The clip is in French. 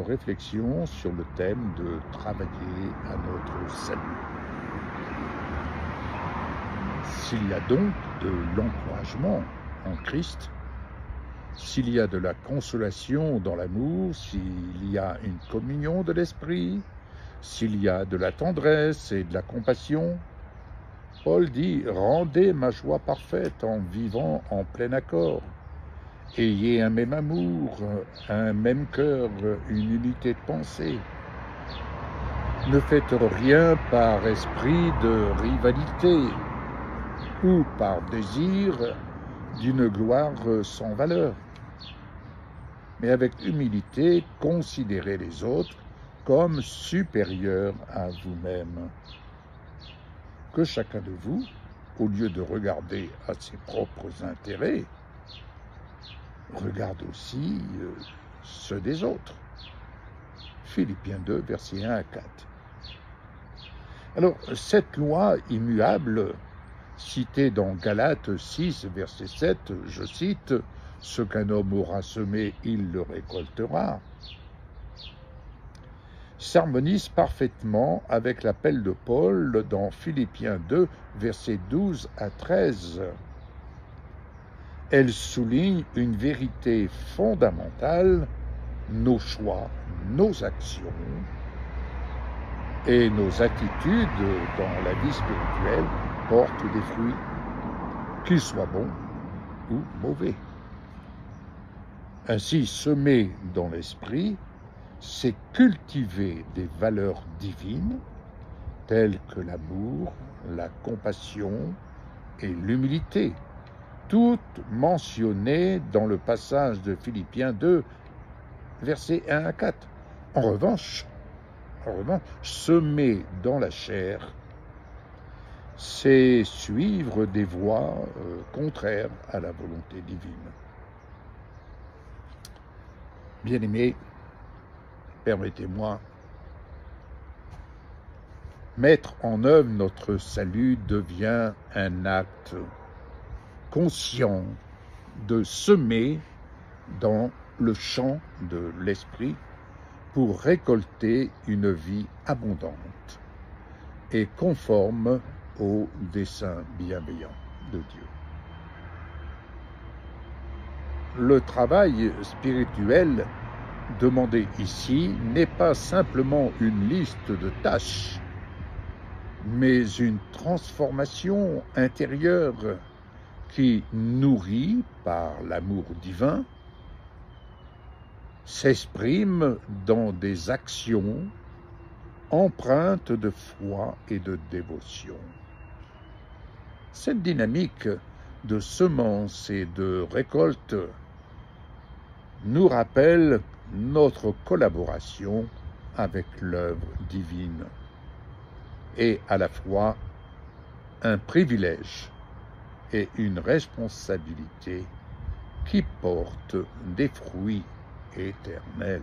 réflexion sur le thème de travailler à notre salut. S'il y a donc de l'encouragement en Christ, s'il y a de la consolation dans l'amour, s'il y a une communion de l'esprit, s'il y a de la tendresse et de la compassion, Paul dit « Rendez ma joie parfaite en vivant en plein accord. Ayez un même amour, un même cœur, une unité de pensée. Ne faites rien par esprit de rivalité ou par désir d'une gloire sans valeur. Mais avec humilité, considérez les autres comme supérieurs à vous-même. Que chacun de vous, au lieu de regarder à ses propres intérêts, regarde aussi ceux des autres. Philippiens 2, versets 1 à 4. Alors, cette loi immuable, citée dans Galates 6, verset 7, je cite, « Ce qu'un homme aura semé, il le récoltera », s'harmonise parfaitement avec l'appel de Paul dans Philippiens 2, versets 12 à 13. Elle souligne une vérité fondamentale, nos choix, nos actions et nos attitudes dans la vie spirituelle portent des fruits, qu'ils soient bons ou mauvais. Ainsi, semer dans l'esprit, c'est cultiver des valeurs divines telles que l'amour, la compassion et l'humilité, toutes mentionnées dans le passage de Philippiens 2, versets 1 à 4. En revanche, semer dans la chair, c'est suivre des voies contraires à la volonté divine. Bien-aimés, permettez-moi, mettre en œuvre notre salut devient un acte conscient de semer dans le champ de l'esprit pour récolter une vie abondante et conforme au dessein bienveillant de Dieu. Le travail spirituel demandé ici n'est pas simplement une liste de tâches, mais une transformation intérieure qui, nourrie par l'amour divin, s'exprime dans des actions empreintes de foi et de dévotion. Cette dynamique de semence et de récolte nous rappelle notre collaboration avec l'œuvre divine et à la fois un privilège et une responsabilité qui portent des fruits éternels.